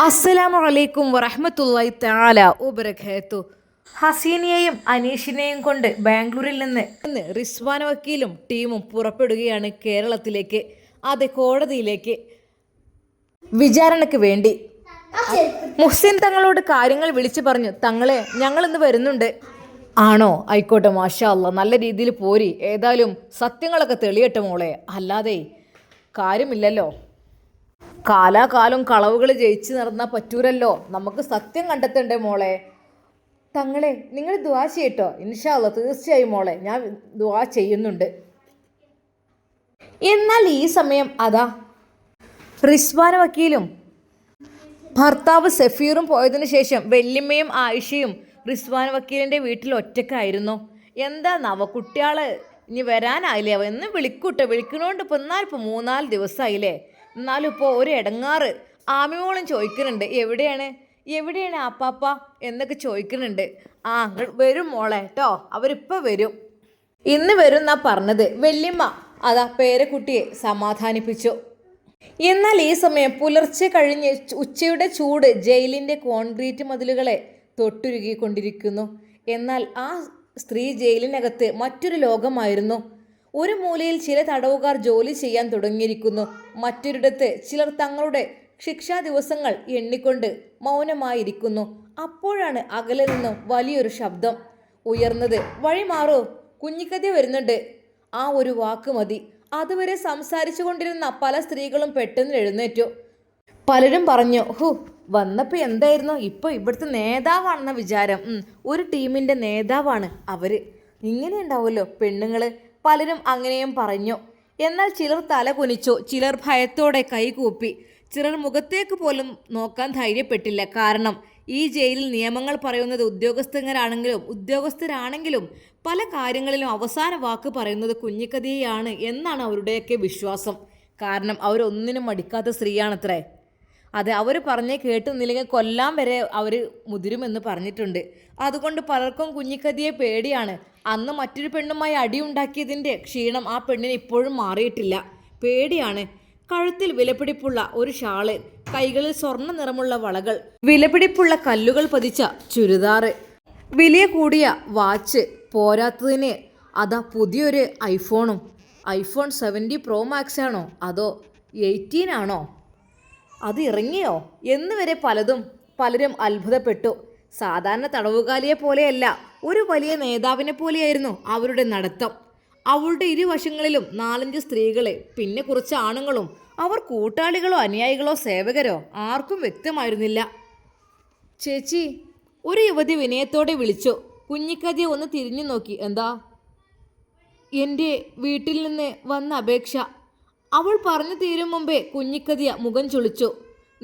അസ്സലാമു അലൈക്കും വറഹ്മത്തുള്ളാഹി തആല വബറകാതുഹു. ഹസീനയെയും അനീഷിനെയും കൊണ്ട് ബാംഗ്ലൂരിൽ നിന്ന് റിസ്വാൻ വക്കീലും ടീമും പുറപ്പെടുകയാണ് കേരളത്തിലേക്ക്. അതെ, കോടതിയിലേക്ക് വിചാരണയ്ക്ക് വേണ്ടി. മുഹ്സിൻ തങ്ങളോട് കാര്യങ്ങൾ വിളിച്ചു പറഞ്ഞു. തങ്ങളെ, ഞങ്ങൾ ഇന്ന് വരുന്നുണ്ട്. ആണോ, ആയിക്കോട്ടെ, മാഷാ അല്ലാ, നല്ല രീതിയിൽ പോരി. ഏതായാലും സത്യങ്ങളൊക്കെ തെളിയട്ടെ മോളെ, അല്ലാതെ കാര്യമില്ലല്ലോ. കാലാകാലം കളവുകൾ ജയിച്ചു നടന്നാൽ പറ്റൂരല്ലോ, നമുക്ക് സത്യം കണ്ടെത്തണ്ടേ മോളെ. തങ്ങളെ, നിങ്ങൾ ദുആ ചെയ്യട്ടോ. ഇൻഷാ അല്ലാ, തീർച്ചയായും മോളെ, ഞാൻ ദുആ ചെയ്യുന്നുണ്ട്. എന്നാൽ ഈ സമയം അതാ റിസ്വാൻ വക്കീലും ഭർത്താവ് സഫീറും പോയതിനു ശേഷം വല്യമ്മയും ആയിഷയും റിസ്വാൻ വക്കീലിൻ്റെ വീട്ടിൽ ഒറ്റക്കായിരുന്നു. എന്താ നവകുട്ടിയാള് ഇനി വരാനായില്ലേ? അവ എന്ന് വിളിക്കൂട്ടെ, വിളിക്കണോണ്ട് ഇപ്പം എന്നാലിപ്പോൾ 3-4 ദിവസമായില്ലേ. എന്നാലും ഇപ്പോൾ ഒരു ഇടങ്ങാറ്. ആമിമോളും ചോദിക്കുന്നുണ്ട്, എവിടെയാണ് ആപ്പാപ്പ എന്നൊക്കെ ചോദിക്കുന്നുണ്ട്. ആ, വരും മോളെ കേട്ടോ, അവരിപ്പോൾ വരും, ഇന്ന് വരും എന്നാ പറഞ്ഞത്. വല്യമ്മ അതാ പേരക്കുട്ടിയെ സമാധാനിപ്പിച്ചു. എന്നാൽ ഈ സമയം പുലർച്ചെ കഴിഞ്ഞ് ഉച്ചയുടെ ചൂട് ജയിലിൻ്റെ കോൺക്രീറ്റ് മതിലുകളെ തൊട്ടുരുകിക്കൊണ്ടിരിക്കുന്നു. എന്നാൽ ആ സ്ത്രീ ജയിലിനകത്ത് മറ്റൊരു ലോകമായിരുന്നു. ഒരു മൂലയിൽ ചില തടവുകാർ ജോലി ചെയ്യാൻ തുടങ്ങിയിരിക്കുന്നു. മറ്റൊരിടത്ത് ചിലർ തങ്ങളുടെ ശിക്ഷാ ദിവസങ്ങൾ എണ്ണിക്കൊണ്ട് മൗനമായിരിക്കുന്നു. അപ്പോഴാണ് അകലെ നിന്നും വലിയൊരു ശബ്ദം ഉയർന്നത്. വഴി മാറൂ, കുഞ്ഞിക്കതി വരുന്നുണ്ട്. ആ ഒരു വാക്ക് മതി. അതുവരെ സംസാരിച്ചു കൊണ്ടിരുന്ന പല സ്ത്രീകളും പെട്ടെന്ന് എഴുന്നേറ്റു. പലരും പറഞ്ഞു, വന്നപ്പോൾ എന്തായിരുന്നു, ഇപ്പോൾ ഇവിടുത്തെ നേതാവാണെന്ന വിചാരം. ഒരു ടീമിൻ്റെ നേതാവാണ് അവർ. ഇങ്ങനെ ഉണ്ടാവുമല്ലോ പെണ്ണുങ്ങൾ. പലരും അങ്ങനെയും പറഞ്ഞു. എന്നാൽ ചിലർ തല കുനിച്ചു, ചിലർ ഭയത്തോടെ കൈകൂപ്പി, ചിലർ മുഖത്തേക്ക് പോലും നോക്കാൻ ധൈര്യപ്പെട്ടില്ല. കാരണം ഈ ജയിലിൽ നിയമങ്ങൾ പറയുന്നത് ഉദ്യോഗസ്ഥരാണെങ്കിലും പല കാര്യങ്ങളിലും അവസാന വാക്ക് പറയുന്നത് കുഞ്ഞിക്കതിയാണ് എന്നാണ് അവരുടെയൊക്കെ വിശ്വാസം. കാരണം അവരൊന്നിനും മടിക്കാത്ത സ്ത്രീയാണത്രേ. അതെ, അവർ പറഞ്ഞേ കേട്ടുന്നില്ലെങ്കിൽ കൊല്ലാൻ വരെ അവർ മുതിരുമെന്ന് പറഞ്ഞിട്ടുണ്ട്. അതുകൊണ്ട് പലർക്കും കുഞ്ഞിക്കതിയെ പേടിയാണ്. അന്ന് മറ്റൊരു പെണ്ണുമായി അടിയുണ്ടാക്കിയതിൻ്റെ ക്ഷീണം ആ പെണ്ണിന് ഇപ്പോഴും മാറിയിട്ടില്ല. പേടിയാണ്. കഴുത്തിൽ വിലപിടിപ്പുള്ള ഒരു ഷാള്, കൈകളിൽ സ്വർണ്ണ നിറമുള്ള വളകൾ, വിലപിടിപ്പുള്ള കല്ലുകൾ പതിച്ച ചുരിദാറ്, വില കൂടിയ വാച്ച്, പോരാത്തതിന് അതാ പുതിയൊരു ഐഫോണും. ഐഫോൺ 70 Pro Max ആണോ അതോ 18 ആണോ, അത് ഇറങ്ങിയോ എന്ന് വരെ പലരും അത്ഭുതപ്പെട്ടു. സാധാരണ തടവുകാലിയെ പോലെയല്ല, ഒരു വലിയ നേതാവിനെ പോലെയായിരുന്നു അവരുടെ നടത്തം. അവളുടെ ഇരുവശങ്ങളിലും 4-5 സ്ത്രീകളെ, പിന്നെ കുറച്ച് ആണുങ്ങളും. അവർ കൂട്ടാളികളോ അനുയായികളോ സേവകരോ ആർക്കും വ്യക്തമായിരുന്നില്ല. ചേച്ചി, ഒരു യുവതി വിനയത്തോടെ വിളിച്ചു. കുഞ്ഞിക്കതിയെ ഒന്ന് തിരിഞ്ഞു നോക്കി. എന്താ? എൻ്റെ വീട്ടിൽ നിന്ന് വന്ന അപേക്ഷ. അവൾ പറഞ്ഞു തീരും മുമ്പേ കുഞ്ഞിക്കതിയ മുഖം ചുളിച്ചു.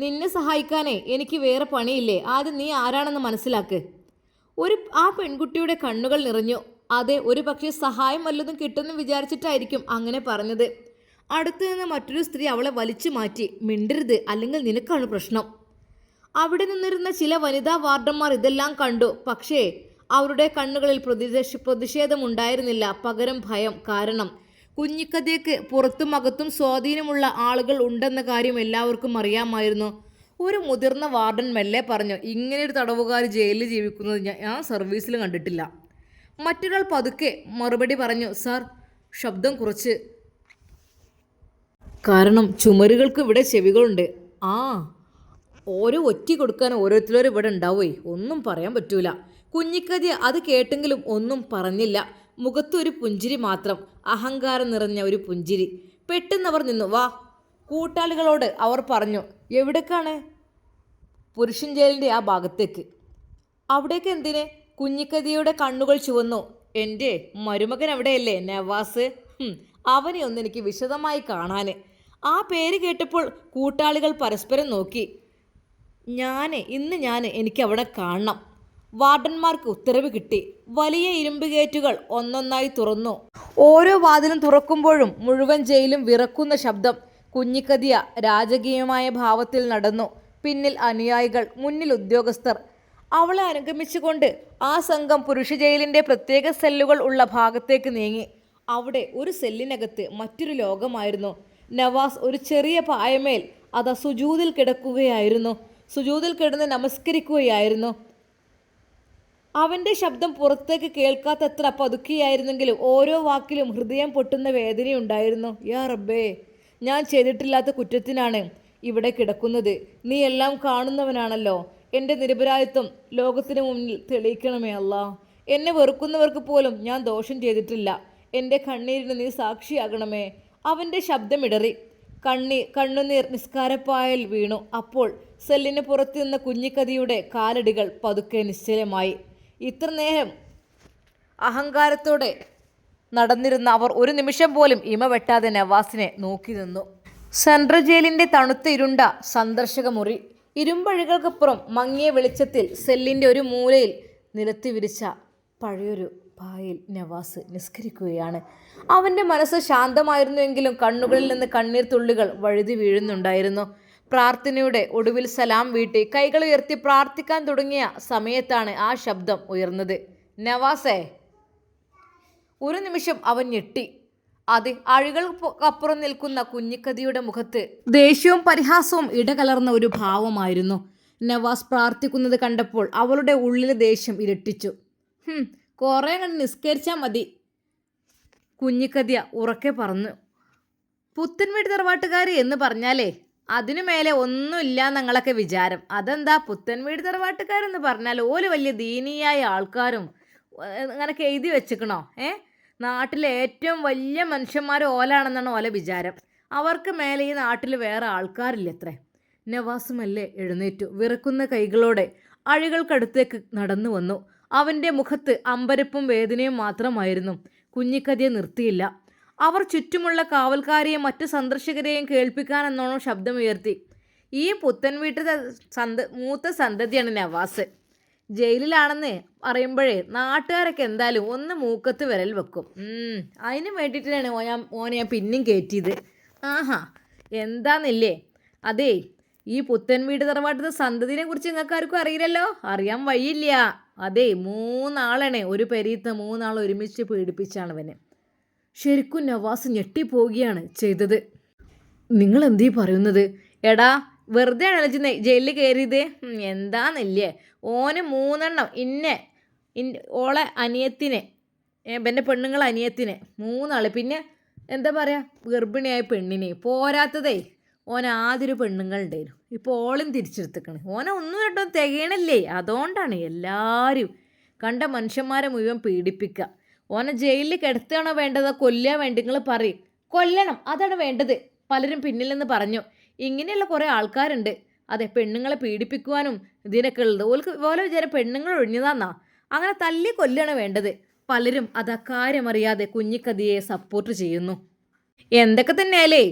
നിന്നെ സഹായിക്കാനേ എനിക്ക് വേറെ പണിയില്ലേ, ആദ്യം നീ ആരാണെന്ന് മനസ്സിലാക്ക്. ആ പെൺകുട്ടിയുടെ കണ്ണുകൾ നിറഞ്ഞു. അതെ, ഒരു പക്ഷേ സഹായം വല്ലതും കിട്ടുമെന്ന് വിചാരിച്ചിട്ടായിരിക്കും അങ്ങനെ പറഞ്ഞത്. അടുത്തു നിന്ന് മറ്റൊരു സ്ത്രീ അവളെ വലിച്ചു മാറ്റി. മിണ്ടരുത്, അല്ലെങ്കിൽ നിനക്കാണ് പ്രശ്നം. അവിടെ നിന്നിരുന്ന ചില വനിതാ വാർഡന്മാർ ഇതെല്ലാം കണ്ടു. പക്ഷേ അവരുടെ കണ്ണുകളിൽ പ്രതിഷേധമുണ്ടായിരുന്നില്ല, പകരം ഭയം. കാരണം കുഞ്ഞിക്കതിക്ക് പുറത്തും അകത്തും സ്വാധീനമുള്ള ആളുകൾ ഉണ്ടെന്ന കാര്യം എല്ലാവർക്കും അറിയാമായിരുന്നു. ഒരു മുതിർന്ന വാർഡൻ മെല്ലെ പറഞ്ഞു, ഇങ്ങനെയൊരു തടവുകാർ ജയിലിൽ ജീവിക്കുന്നത് ഞാൻ സർവീസിൽ കണ്ടിട്ടില്ല. മറ്റൊരാൾ പതുക്കെ മറുപടി പറഞ്ഞു, സാർ, ശബ്ദം കുറച്ച്. കാരണം ചുമരുകൾക്ക് ഇവിടെ ചെവികളുണ്ട്. ഓരോ ഒറ്റി കൊടുക്കാൻ ഓരോരുത്തരും ഇവിടെ ഉണ്ടാവേ, ഒന്നും പറയാൻ പറ്റൂല. കുഞ്ഞിക്കതി അത് കേട്ടെങ്കിലും ഒന്നും പറഞ്ഞില്ല. മുഖത്തൊരു പുഞ്ചിരി മാത്രം, അഹങ്കാരം നിറഞ്ഞ ഒരു പുഞ്ചിരി. പെട്ടെന്നവർ നിന്നു. വാ, കൂട്ടാളികളോട് അവർ പറഞ്ഞു. എവിടേക്കാണ്? പുരുഷൻ ജയിലിൻ്റെ ആ ഭാഗത്തേക്ക്. അവിടേക്ക് എന്തിന്? കുഞ്ഞിക്കതിയുടെ കണ്ണുകൾ ചുവന്നു. എൻ്റെ മരുമകൻ അവിടെയല്ലേ, നവാസ്. അവനെ ഒന്ന് എനിക്ക് വിശദമായി കാണാൻ. ആ പേര് കേട്ടപ്പോൾ കൂട്ടാളികൾ പരസ്പരം നോക്കി. ഇന്ന് എനിക്ക് അവിടെ കാണണം. വാർഡന്മാർക്ക് ഉത്തരവ് കിട്ടി. വലിയ ഇരുമ്പ് ഗേറ്റുകൾ ഒന്നൊന്നായി തുറന്നു. ഓരോ വാതിലും തുറക്കുമ്പോഴും മുഴുവൻ ജയിലും വിറക്കുന്ന ശബ്ദം. കുഞ്ഞിക്കതിയ രാജകീയമായ ഭാവത്തിൽ നടന്നു. പിന്നിൽ അനുയായികൾ, മുന്നിൽ ഉദ്യോഗസ്ഥർ. അവളെ അനുഗമിച്ചുകൊണ്ട് ആ സംഘം പുരുഷ ജയിലിൻ്റെ പ്രത്യേക സെല്ലുകൾ ഉള്ള ഭാഗത്തേക്ക് നീങ്ങി. അവിടെ ഒരു സെല്ലിനകത്ത് മറ്റൊരു ലോകമായിരുന്നു. നവാസ് ഒരു ചെറിയ പായമേൽ സുജൂദിൽ കിടക്കുകയായിരുന്നു. സുജൂദിൽ കിടന്ന് നമസ്കരിക്കുകയായിരുന്നു. അവൻ്റെ ശബ്ദം പുറത്തേക്ക് കേൾക്കാത്തത്ര പതുക്കിയായിരുന്നെങ്കിലും ഓരോ വാക്കിലും ഹൃദയം പൊട്ടുന്ന വേദനയുണ്ടായിരുന്നു. യാ റബ്ബേ, ഞാൻ ചെയ്തിട്ടില്ലാത്ത കുറ്റത്തിനാണ് ഇവിടെ കിടക്കുന്നത്. നീ എല്ലാം കാണുന്നവനാണല്ലോ. എൻ്റെ നിരപരാധിത്വം ലോകത്തിന് മുന്നിൽ തെളിയിക്കണമേ അല്ലാ. എന്നെ വെറുക്കുന്നവർക്ക് പോലും ഞാൻ ദോഷം ചെയ്തിട്ടില്ല. എൻ്റെ കണ്ണീരിന് നീ സാക്ഷിയാകണമേ. അവൻ്റെ ശബ്ദമിടറി. കണ്ണുനീർ നിസ്കാരപ്പായൽ വീണു. അപ്പോൾ സെല്ലിന് പുറത്തു നിന്ന കുഞ്ഞിക്കതിയുടെ കാലടികൾ പതുക്കെ നിശ്ചലമായി. ഇത്ര നേരം അഹങ്കാരത്തോടെ നടന്നിരുന്ന അവർ ഒരു നിമിഷം പോലും ഇമ വെട്ടാതെ നവാസിനെ നോക്കി നിന്നു. സെൻട്രൽ ജയിലിൻ്റെ തണുത്ത ഇരുണ്ട സന്ദർശക മുറി. ഇരുമ്പഴികൾക്കപ്പുറം മങ്ങിയ വെളിച്ചത്തിൽ സെല്ലിൻ്റെ ഒരു മൂലയിൽ നിലത്തി വിരിച്ച പഴയൊരു പായിൽ നവാസ് നിസ്കരിക്കുകയാണ്. അവൻ്റെ മനസ്സ് ശാന്തമായിരുന്നുവെങ്കിലും കണ്ണുകളിൽ നിന്ന് കണ്ണീർ തുള്ളികൾ വഴുതി വീഴുന്നുണ്ടായിരുന്നു. പ്രാർത്ഥനയുടെ ഒടുവിൽ സലാം വീട്ടി കൈകൾ ഉയർത്തി പ്രാർത്ഥിക്കാൻ തുടങ്ങിയ സമയത്താണ് ആ ശബ്ദം ഉയർന്നത്. നവാസേ. ഒരു നിമിഷം അവൻ ഞെട്ടി. അത് അഴികൾക്കപ്പുറം നിൽക്കുന്ന കുഞ്ഞിക്കതിയുടെ മുഖത്ത് ദേഷ്യവും പരിഹാസവും ഇടകലർന്ന ഒരു ഭാവമായിരുന്നു. നവാസ് പ്രാർത്ഥിക്കുന്നത് കണ്ടപ്പോൾ അവളുടെ ഉള്ളിലെ ദേഷ്യം ഇരട്ടിച്ചു. കുറേ കണ്ട് നിസ്കരിച്ചാൽ മതി, കുഞ്ഞിക്കതിയ ഉറക്കെ പറഞ്ഞു. പുത്തൻ വീട് തറവാട്ടുകാർ എന്ന് പറഞ്ഞാലേ അതിനു മേലെ ഒന്നുമില്ല ഞങ്ങളൊക്കെ വിചാരം. അതെന്താ പുത്തൻ വീട് തറവാട്ടുകാരെന്ന് പറഞ്ഞാൽ ഓല് വലിയ ദീനീയായ ആൾക്കാരും അങ്ങനൊക്കെ എഴുതി വെച്ചിക്കണോ? നാട്ടിലെ ഏറ്റവും വലിയ മനുഷ്യന്മാർ ഓലാണെന്നാണ് ഓല വിചാരം. അവർക്ക് മേലെ ഈ നാട്ടിൽ വേറെ ആൾക്കാരില്ലത്രേ. നവാസുമല്ലേ എഴുന്നേറ്റു. വിറക്കുന്ന കൈകളോടെ അഴികൾക്കടുത്തേക്ക് നടന്നു വന്നു. അവൻ്റെ മുഖത്ത് അമ്പരപ്പും വേദനയും മാത്രമായിരുന്നു. കുഞ്ഞിക്കതിയെ നിർത്തിയില്ല. അവർ ചുറ്റുമുള്ള കാവൽക്കാരെയും മറ്റു സന്ദർശകരെയും കേൾപ്പിക്കാനെന്നോണം ശബ്ദമുയർത്തി. ഈ പുത്തൻ വീട്ടിലെ മൂത്ത സന്തതിയാണ് നവാസ്. ജയിലിലാണെന്ന് പറയുമ്പോഴേ നാട്ടുകാരൊക്കെ എന്തായാലും ഒന്ന് മൂക്കത്ത് വിരൽ വെക്കും. അതിന് വേണ്ടിയിട്ടാണ് ഓനെ ഞാൻ പിന്നെയും കയറ്റിയത്. ആഹാ, എന്താന്നില്ലേ? അതേ, ഈ പുത്തൻ വീട് തറവാട്ടത്തെ സന്തതിനെ കുറിച്ച് നിങ്ങൾക്ക് ആർക്കും അറിയില്ലല്ലോ. അറിയാൻ വഴിയില്ല. അതെ, 3 ആളാണ് ഒരു പെരീത്ത 3 ആൾ ഒരുമിച്ച് പീഡിപ്പിച്ചാണ് അവന്. ശരിക്കും നവാസ് ഞെട്ടിപ്പോവുകയാണ് ചെയ്തത്. നിങ്ങൾ എന്തീ പറയുന്നത്? എടാ, വെറുതെ ആണല്ലോ ജയിലിൽ കയറിയത്. എന്താന്നില്ലേ, ഓന് 3 എണ്ണം ഓളെ അനിയത്തിനെ, എൻ്റെ പെണ്ണുങ്ങളെ അനിയത്തിനെ 3 ആൾ, പിന്നെ എന്താ പറയുക, ഗർഭിണിയായ പെണ്ണിനെ. പോരാത്തതേ ഓൻ ആദ്യൊരു പെണ്ണുങ്ങളുണ്ടായിരുന്നു. ഇപ്പോൾ ഓളും തിരിച്ചെടുത്തേക്കണ്. ഓനെ ഒന്നും രണ്ടും തികയണില്ലേ. അതുകൊണ്ടാണ് എല്ലാവരും കണ്ട മനുഷ്യന്മാരെ മുഴുവൻ പീഡിപ്പിക്കുക. ഓനെ ജയിലിൽ കിടത്തുകയാണോ വേണ്ടതോ കൊല്ലുക വേണ്ടി? നിങ്ങൾ പറയും. കൊല്ലണം, അതാണ് വേണ്ടത്. പലരും പിന്നിൽ നിന്ന് പറഞ്ഞു. ഇങ്ങനെയുള്ള കുറേ ആൾക്കാരുണ്ട്. അതെ, പെണ്ണുങ്ങളെ പീഡിപ്പിക്കുവാനും ഇതിനൊക്കെ ഉള്ളത്. ഓലെ വിചാരം പെണ്ണുങ്ങൾ ഒഴിഞ്ഞതാന്നാ. അങ്ങനെ തല്ലി കൊല്ലാണ് വേണ്ടത്. പലരും അതക്കാര്യമറിയാതെ കുഞ്ഞിക്കതിയെ സപ്പോർട്ട് ചെയ്യുന്നു. എന്തൊക്കെ തന്നെയാലേ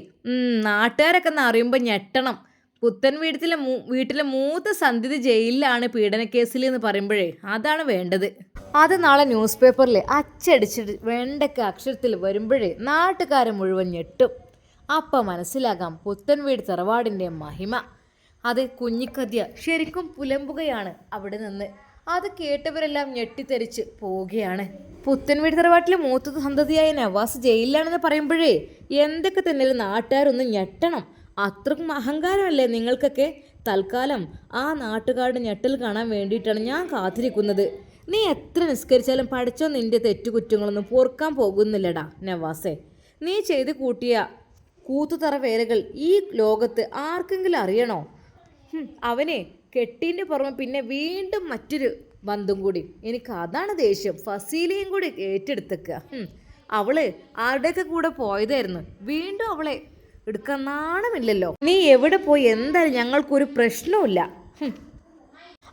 നാട്ടുകാരൊക്കെ എന്ന് അറിയുമ്പോൾ ഞെട്ടണം. പുത്തൻ വീട്ടിലെ മൂത്ത സന്ധ്യ ജയിലിലാണ് പീഡനക്കേസിൽ എന്ന് പറയുമ്പോഴേ അതാണ് വേണ്ടത്. അത് നാളെ ന്യൂസ് പേപ്പറിൽ അച്ചടിച്ചിട്ട് വേണ്ടൊക്കെ അക്ഷരത്തിൽ വരുമ്പോഴേ നാട്ടുകാരെ മുഴുവൻ ഞെട്ടും. അപ്പം മനസ്സിലാകാം പുത്തൻ വീട് തറവാടിൻ്റെ മഹിമ. അത് കുഞ്ഞിക്കതിയ ശരിക്കും പുലമ്പുകയാണ് അവിടെ നിന്ന്. അത് കേട്ടവരെല്ലാം ഞെട്ടിത്തെറിച്ച് പോവുകയാണ്. പുത്തൻ വീട് തറവാട്ടിലെ മൂത്ത സന്തതിയായ നവാസ് ജയിലിലാണെന്ന് പറയുമ്പോഴേ എന്തൊക്കെ തന്നെ നാട്ടുകാരൊന്ന് ഞെട്ടണം. അത്രക്കും അഹങ്കാരമല്ലേ നിങ്ങൾക്കൊക്കെ? തൽക്കാലം ആ നാട്ടുകാരുടെ ഞെട്ടൽ കാണാൻ വേണ്ടിയിട്ടാണ് ഞാൻ കാത്തിരിക്കുന്നത്. നീ എത്ര നിസ്കരിച്ചാലും പഠിച്ചോ നിന്റെ തെറ്റുകുറ്റങ്ങളൊന്നും പൊറുക്കാൻ പോകുന്നില്ലടാ നവാസേ. നീ ചെയ്ത് കൂട്ടിയ കൂത്തുതറ വേലകൾ ഈ ലോകത്ത് ആർക്കെങ്കിലും അറിയണോ? അവനെ കെട്ടീൻ്റെ പുറമെ പിന്നെ വീണ്ടും മറ്റൊരു ബന്ധം കൂടി. എനിക്ക് അതാണ് ദേഷ്യം. ഫസീലയും കൂടി ഏറ്റെടുത്തേക്കുക. അവള് ആരുടെയൊക്കെ കൂടെ പോയതായിരുന്നു. വീണ്ടും അവളെ എടുക്കാൻ നാണമില്ലല്ലോ. നീ എവിടെ പോയി? എന്തായാലും ഞങ്ങൾക്കൊരു പ്രശ്നവുമില്ല.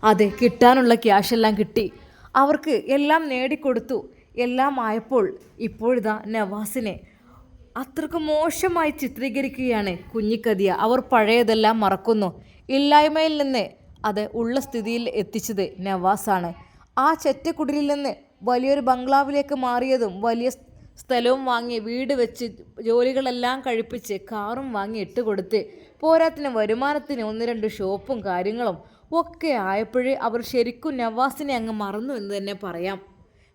അതെ, കിട്ടാനുള്ള ക്യാഷെല്ലാം കിട്ടി. അവർക്ക് എല്ലാം നേടിക്കൊടുത്തു. എല്ലാം ആയപ്പോൾ ഇപ്പോഴിതാ നവാസിനെ അത്രക്ക് മോശമായി ചിത്രീകരിക്കുകയാണ് കുഞ്ഞിക്കതിയ. അവർ പഴയതെല്ലാം മറക്കുന്നു. ഇല്ലായ്മയിൽ നിന്ന് അത് ഉള്ള സ്ഥിതിയിൽ എത്തിച്ചത് നവാസാണ്. ആ ചെറ്റക്കുടിലിൽ നിന്ന് വലിയൊരു ബംഗ്ലാവിലേക്ക് മാറിയതും വലിയ സ്ഥലവും വാങ്ങി വീട് വെച്ച് ജോലികളെല്ലാം കഴിപ്പിച്ച് കാറും വാങ്ങി ഇട്ടുകൊടുത്ത് പോരാത്തിന് വരുമാനത്തിന് 1-2 ഷോപ്പും കാര്യങ്ങളും ഒക്കെ ആയപ്പോഴേ അവർ ശരിക്കും നവാസിനെ അങ്ങ് മറന്നു എന്ന് തന്നെ പറയാം.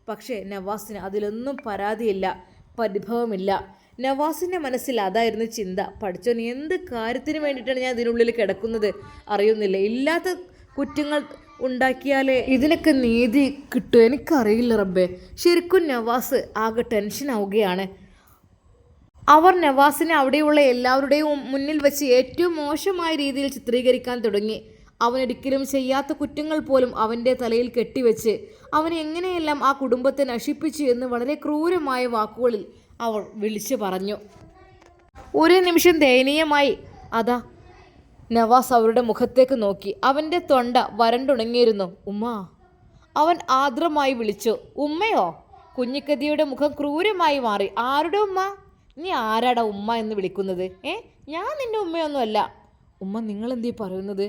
പക്ഷേ നവാസിന് അതിലൊന്നും പരാതിയില്ല, പരിഭവമില്ല. നവാസിൻ്റെ മനസ്സിൽ അതായിരുന്നു ചിന്ത. പഠിച്ചോൻ, എന്ത് കാര്യത്തിന് വേണ്ടിയിട്ടാണ് ഞാൻ ഇതിനുള്ളിൽ കിടക്കുന്നത് അറിയുന്നില്ല. ഇല്ലാത്ത കുറ്റങ്ങൾ ഉണ്ടാക്കിയാലേ ഇതിനൊക്കെ നീതി കിട്ടും. എനിക്കറിയില്ല റബ്ബേ. ശരിക്കും നവാസ് ആകെ ടെൻഷനാവുകയാണ്. അവർ നവാസിനെ അവിടെയുള്ള എല്ലാവരുടെയും മുന്നിൽ വെച്ച് ഏറ്റവും മോശമായ രീതിയിൽ ചിത്രീകരിക്കാൻ തുടങ്ങി. അവനൊരിക്കലും ചെയ്യാത്ത കുറ്റങ്ങൾ പോലും അവൻ്റെ തലയിൽ കെട്ടിവെച്ച് അവൻ എങ്ങനെയെല്ലാം ആ കുടുംബത്തെ നശിപ്പിച്ചു എന്ന് വളരെ ക്രൂരമായ വാക്കുകളിൽ അവൾ വിളിച്ചു പറഞ്ഞു. ഒരു നിമിഷം ദയനീയമായി അതാ നവാസ് അവരുടെ മുഖത്തേക്ക് നോക്കി. അവൻ്റെ തൊണ്ട വരണ്ടുണങ്ങിയിരുന്നു. ഉമ്മ, അവൻ ആർദ്രമായി വിളിച്ചു. ഉമ്മയോ? കുഞ്ഞിക്കതിയുടെ മുഖം ക്രൂരമായി മാറി. ആരുടെ ഉമ്മ? നീ ആരാടാ ഉമ്മ എന്ന് വിളിക്കുന്നത്? ഞാൻ നിന്റെ ഉമ്മയൊന്നുമല്ല. ഉമ്മ, നിങ്ങളെന്തീ പറയുന്നത്?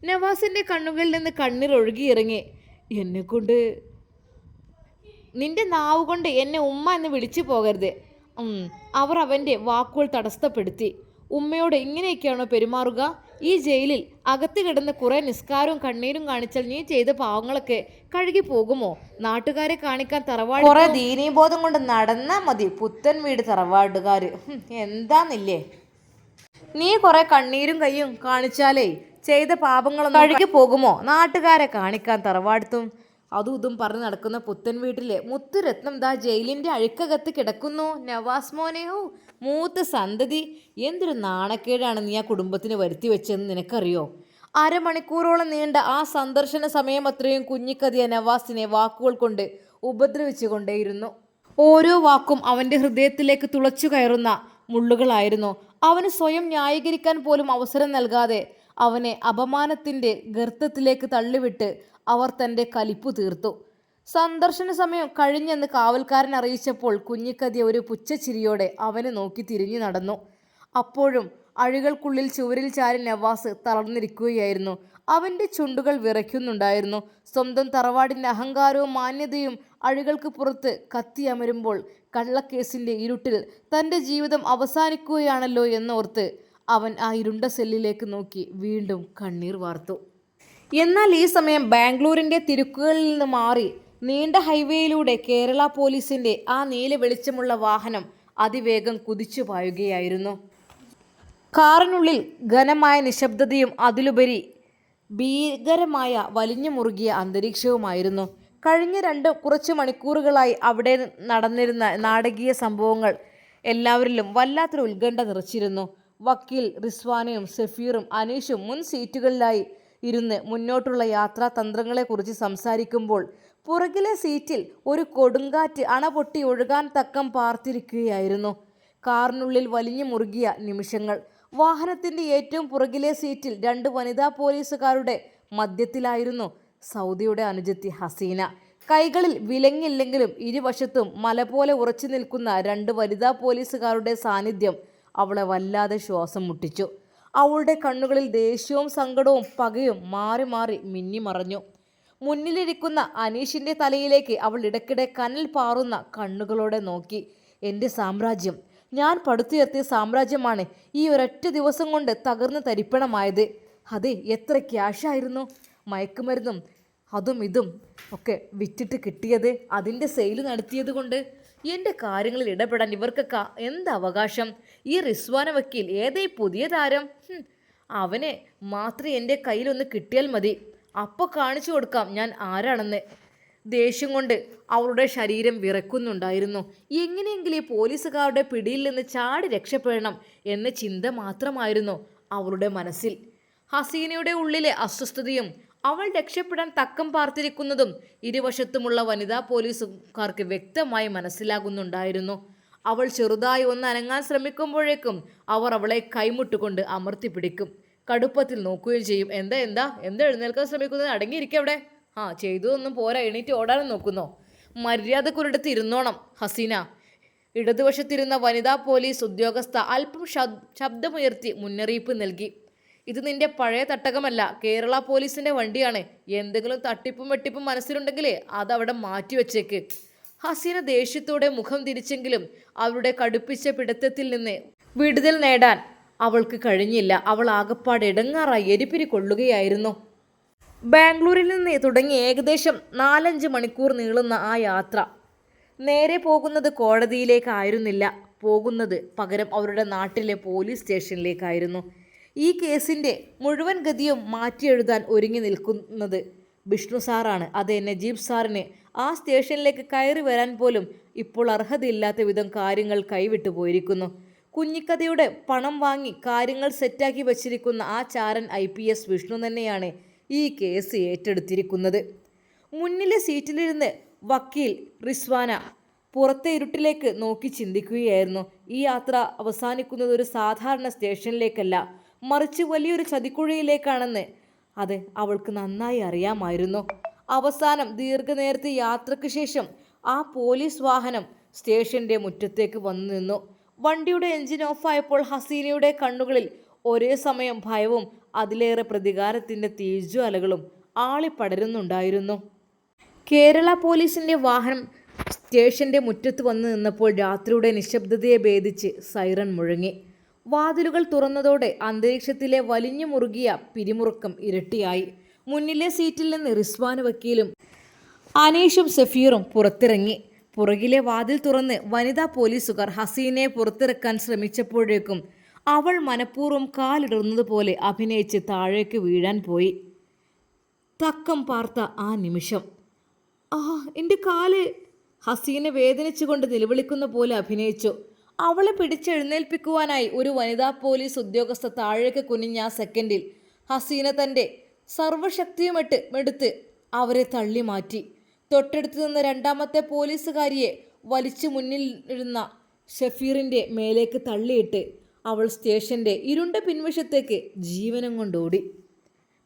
നവാസിൻ്റെ കണ്ണുകളിൽ നിന്ന് കണ്ണീർ ഒഴുകിയിറങ്ങി. എന്നെക്കൊണ്ട്, നിന്റെ നാവ് കൊണ്ട് എന്നെ ഉമ്മ എന്ന് വിളിച്ചു പോകരുത്. അവർ അവൻ്റെ വാക്കുകൾ തടസ്സപ്പെടുത്തി. ഉമ്മയോട് ഇങ്ങനെയൊക്കെയാണോ പെരുമാറുക? ഈ ജയിലിൽ അകത്ത് കിടന്ന് കുറേ നിസ്കാരവും കണ്ണീരും കാണിച്ചാൽ നീ ചെയ്ത പാവങ്ങളൊക്കെ കഴുകി പോകുമോ? നാട്ടുകാരെ കാണിക്കാൻ തറവാട് കുറേ ദീനീബോധം കൊണ്ട് നടന്നാൽ മതി. പുത്തൻ വീട് തറവാടുകാർ എന്താന്നില്ലേ? നീ കുറേ കണ്ണീരും കയ്യും കാണിച്ചാലേ ചെയ്ത പാപങ്ങളൊന്നും കഴുകി പോകുമോ? നാട്ടുകാരെ കാണിക്കാൻ തറവാടുത്തും അതും ഇതും പറഞ്ഞ് നടക്കുന്ന പുത്തൻ വീട്ടിലെ മുത്തുരത്നം ദാ ജയിലിൻ്റെ അഴുക്കകത്ത് കിടക്കുന്നു. നവാസ് മോനെയോ, മൂത്ത സന്തതി, എന്തൊരു നാണക്കേടാണ് നീ ആ കുടുംബത്തിന് വരുത്തി വെച്ചെന്ന് നിനക്കറിയോ? അരമണിക്കൂറോളം നീണ്ട ആ സന്ദർശന സമയം അത്രയും കുഞ്ഞിക്കതിയ നവാസിനെ വാക്കുകൾ കൊണ്ട് ഉപദ്രവിച്ചു കൊണ്ടേയിരുന്നു. ഓരോ വാക്കും അവൻ്റെ ഹൃദയത്തിലേക്ക് തുളച്ചു കയറുന്ന മുള്ളുകളായിരുന്നു. അവന് സ്വയം ന്യായീകരിക്കാൻ പോലും അവസരം നൽകാതെ അവനെ അപമാനത്തിൻ്റെ ഗർത്തത്തിലേക്ക് തള്ളിവിട്ട് അവർ തൻ്റെ കലിപ്പു തീർത്തു. സന്ദർശന സമയം കഴിഞ്ഞെന്ന് കാവൽക്കാരൻ അറിയിച്ചപ്പോൾ കുഞ്ഞിക്കതിയ ഒരു പുച്ഛച്ചിരിയോടെ അവനെ നോക്കി തിരിഞ്ഞു നടന്നു. അപ്പോഴും അഴികൾക്കുള്ളിൽ ചുവരിൽ ചാരി നവാസ് തളർന്നിരിക്കുകയായിരുന്നു. അവൻ്റെ ചുണ്ടുകൾ വിറയ്ക്കുന്നുണ്ടായിരുന്നു. സ്വന്തം തറവാടിൻ്റെ അഹങ്കാരവും മാന്യതയും അഴികൾക്ക് പുറത്ത് കത്തിയമരുമ്പോൾ കള്ളക്കേസിൻ്റെ ഇരുട്ടിൽ തൻ്റെ ജീവിതം അവസാനിക്കുകയാണല്ലോ എന്നോർത്ത് അവൻ ആ ഇരുണ്ട സെല്ലിലേക്ക് നോക്കി വീണ്ടും കണ്ണീർ വാർത്തു. എന്നാൽ ഈ സമയം ബാംഗ്ലൂരിൻ്റെ തിരക്കുകളിൽ നിന്ന് മാറി നീണ്ട ഹൈവേയിലൂടെ കേരള പോലീസിൻ്റെ ആ നീല വെളിച്ചമുള്ള വാഹനം അതിവേഗം കുതിച്ചു പായുകയായിരുന്നു. കാറിനുള്ളിൽ ഘനമായ നിശബ്ദതയും അതിലുപരി ഭീകരമായ വലിഞ്ഞു മുറുകിയ അന്തരീക്ഷവുമായിരുന്നു. കഴിഞ്ഞ കുറച്ച് മണിക്കൂറുകളായി അവിടെ നടന്നിരുന്ന നാടകീയ സംഭവങ്ങൾ എല്ലാവരിലും വല്ലാത്തൊരു ഉത്കണ്ഠ നിറച്ചിരുന്നു. വക്കീൽ റിസ്വാനയും സഫീറും അനീഷും മുൻ സീറ്റുകളിലായി ഇരുന്ന് മുന്നോട്ടുള്ള യാത്രാ തന്ത്രങ്ങളെക്കുറിച്ച് സംസാരിക്കുമ്പോൾ പുറകിലെ സീറ്റിൽ ഒരു കൊടുങ്കാറ്റ് അണപൊട്ടി ഒഴുകാൻ തക്കം പാർത്തിരിക്കുകയായിരുന്നു. കാറിനുള്ളിൽ വലിഞ്ഞു മുറുകിയ നിമിഷങ്ങൾ. വാഹനത്തിൻ്റെ ഏറ്റവും പുറകിലെ സീറ്റിൽ 2 വനിതാ പോലീസുകാരുടെ മധ്യത്തിലായിരുന്നു സൗദിയുടെ അനുജത്തി ഹസീന. കൈകളിൽ വിലങ്ങില്ലെങ്കിലും ഇരുവശത്തും മല പോലെ ഉറച്ചു നിൽക്കുന്ന 2 വനിതാ പോലീസുകാരുടെ സാന്നിധ്യം അവളെ വല്ലാതെ ശ്വാസം മുട്ടിച്ചു. അവളുടെ കണ്ണുകളിൽ ദേഷ്യവും സങ്കടവും പകയും മാറി മാറി മിന്നിമറഞ്ഞു. മുന്നിലിരിക്കുന്ന അനീഷിൻ്റെ തലയിലേക്ക് അവൾ ഇടയ്ക്കിടെ കനൽ പാറുന്ന കണ്ണുകളോടെ നോക്കി. എൻ്റെ സാമ്രാജ്യം, ഞാൻ പടുത്തുയർത്തിയ സാമ്രാജ്യമാണ് ഈ ഒരൊറ്റ ദിവസം കൊണ്ട് തകർന്ന് തരിപ്പണമായത്. അതെ, എത്ര ക്യാഷായിരുന്നു മയക്കുമരുന്നും അതും ഇതും ഒക്കെ വിറ്റിട്ട് കിട്ടിയത്. അതിൻ്റെ സെയിൽ നടത്തിയത് കൊണ്ട് എൻ്റെ കാര്യങ്ങളിൽ ഇടപെടാൻ ഇവർക്കൊക്കെ എന്ത് അവകാശം? ഈ റിസ്വാന വക്കീൽ ഏതേ പുതിയ താരം? അവനെ മാത്രം എൻ്റെ കയ്യിലൊന്ന് കിട്ടിയാൽ മതി. അപ്പോൾ കാണിച്ചു കൊടുക്കാം ഞാൻ ആരാണെന്ന്. ദേഷ്യം കൊണ്ട് അവളുടെ ശരീരം വിറക്കുന്നുണ്ടായിരുന്നു. എങ്ങനെയെങ്കിലും ഈ പോലീസുകാരുടെ പിടിയിൽ നിന്ന് ചാടി രക്ഷപ്പെടണം എന്ന ചിന്ത മാത്രമായിരുന്നു അവളുടെ മനസ്സിൽ. ഹസീനയുടെ ഉള്ളിലെ അസ്വസ്ഥതയും അവൾ രക്ഷപ്പെടാൻ തക്കം പാർത്തിരിക്കുന്നതും ഇരുവശത്തുമുള്ള വനിതാ പോലീസുകാർക്ക് വ്യക്തമായി മനസ്സിലാകുന്നുണ്ടായിരുന്നു. അവൾ ചെറുതായി ഒന്ന് അനങ്ങാൻ ശ്രമിക്കുമ്പോഴേക്കും അവർ അവളെ കൈമുട്ടുകൊണ്ട് അമർത്തി പിടിക്കും. കടുപ്പത്തിൽ നോക്കുകയും ചെയ്യും. എന്താ എഴുന്നേൽക്കാൻ ശ്രമിക്കുന്നത്? അടങ്ങിയിരിക്കവിടെ. ചെയ്തതൊന്നും പോരാ, എണീറ്റ് ഓടാനും നോക്കുന്നോ? മര്യാദക്കൊരിടത്ത് ഇരുന്നോണം ഹസീന. ഇടതുവശത്തിരുന്ന വനിതാ പോലീസ് ഉദ്യോഗസ്ഥ അല്പം ശബ്ദമുയർത്തി മുന്നറിയിപ്പ് നൽകി. ഇത് നിന്റെ പഴയ തട്ടകമല്ല, കേരള പോലീസിൻ്റെ വണ്ടിയാണ്. എന്തെങ്കിലും തട്ടിപ്പും വെട്ടിപ്പും മനസ്സിലുണ്ടെങ്കിലേ അതവിടെ മാറ്റിവെച്ചേക്ക്. ഹസീന ദേഷ്യത്തോടെ മുഖം തിരിച്ചെങ്കിലും അവരുടെ കടുപ്പിച്ച പിടുത്തത്തിൽ നിന്ന് വിടുതൽ നേടാൻ അവൾക്ക് കഴിഞ്ഞില്ല. അവൾ ആകപ്പാട് ഇടങ്ങാറായി എരിപിരി കൊള്ളുകയായിരുന്നു. ബാംഗ്ലൂരിൽ നിന്ന് തുടങ്ങി ഏകദേശം 4-5 മണിക്കൂർ നീളുന്ന ആ യാത്ര നേരെ പോകുന്നത് കോടതിയിലേക്കായിരുന്നില്ല, പോകുന്നത് പകരം അവരുടെ നാട്ടിലെ പോലീസ് സ്റ്റേഷനിലേക്കായിരുന്നു. ഈ കേസിൻ്റെ മുഴുവൻ ഗതിയും മാറ്റിയെഴുതാൻ ഒരുങ്ങി നിൽക്കുന്നത് വിഷ്ണു സാറാണ്. അതെ, നജീബ് സാറിന് ആ സ്റ്റേഷനിലേക്ക് കയറി വരാൻ പോലും ഇപ്പോൾ അർഹതയില്ലാത്ത വിധം കാര്യങ്ങൾ കൈവിട്ടു പോയിരിക്കുന്നു. കുഞ്ഞിക്കഥയുടെ പണം വാങ്ങി കാര്യങ്ങൾ സെറ്റാക്കി വച്ചിരിക്കുന്ന ആ ചാരൻ IPS വിഷ്ണു തന്നെയാണ് ഈ കേസ് ഏറ്റെടുത്തിരിക്കുന്നത്. മുന്നിലെ സീറ്റിലിരുന്ന് വക്കീൽ റിസ്വാന പുറത്തെ ഇരുട്ടിലേക്ക് നോക്കി ചിന്തിക്കുകയായിരുന്നു. ഈ യാത്ര അവസാനിക്കുന്നത് ഒരു സാധാരണ സ്റ്റേഷനിലേക്കല്ല, മറിച്ച് വലിയൊരു ചതിക്കുഴിയിലേക്കാണെന്ന് അത് അവൾക്ക് നന്നായി അറിയാമായിരുന്നു. അവസാനം ദീർഘനേരത്തെ യാത്രയ്ക്ക് ശേഷം ആ പോലീസ് വാഹനം സ്റ്റേഷൻ്റെ മുറ്റത്തേക്ക് വന്നു നിന്നു. വണ്ടിയുടെ എഞ്ചിൻ ഓഫായപ്പോൾ ഹസീനയുടെ കണ്ണുകളിൽ ഒരേ സമയം ഭയവും അതിലേറെ പ്രതികാരത്തിൻ്റെ തീജ്വാലകളും ആളിപ്പടരുന്നുണ്ടായിരുന്നു. കേരള പോലീസിൻ്റെ വാഹനം സ്റ്റേഷൻ്റെ മുറ്റത്ത് വന്നു നിന്നപ്പോൾ രാത്രിയുടെ നിശബ്ദതയെ ഭേദിച്ച് സൈറൺ മുഴങ്ങി. വാതിലുകൾ തുറന്നതോടെ അന്തരീക്ഷത്തിലെ വലിഞ്ഞു മുറുകിയ പിരിമുറുക്കം ഇരട്ടിയായി. മുന്നിലെ സീറ്റിൽ നിന്ന് റിസ്വാൻ വക്കീലും അനീഷും സഫീറും പുറത്തിറങ്ങി. പുറകിലെ വാതിൽ തുറന്ന് വനിതാ പോലീസുകാർ ഹസീനയെ പുറത്തിറക്കാൻ ശ്രമിച്ചപ്പോഴേക്കും അവൾ മനഃപൂർവ്വം കാലിടുന്നതുപോലെ അഭിനയിച്ച് താഴേക്ക് വീഴാൻ പോയി. തക്കം പാർത്ത ആ നിമിഷം, എൻ്റെ കാല്! ഹസീന വേദനിച്ചുകൊണ്ട് നിലവിളിക്കുന്ന പോലെ അഭിനയിച്ചു. അവളെ പിടിച്ചെഴുന്നേൽപ്പിക്കുവാനായി ഒരു വനിതാ പോലീസ് ഉദ്യോഗസ്ഥ താഴേക്ക് കുനിഞ്ഞ ആ സെക്കൻഡിൽ ഹസീന തൻ്റെ സർവ്വശക്തിയുമെടുത്ത് അവരെ തള്ളി മാറ്റി. തൊട്ടടുത്ത് നിന്ന് രണ്ടാമത്തെ പോലീസുകാരിയെ വലിച്ചു മുന്നിലിരുന്ന ഷഫീറിൻ്റെ മേലേക്ക് തള്ളിയിട്ട് അവൾ സ്റ്റേഷൻ്റെ ഇരുണ്ട പിൻവശത്തേക്ക് ജീവനം കൊണ്ടോടി.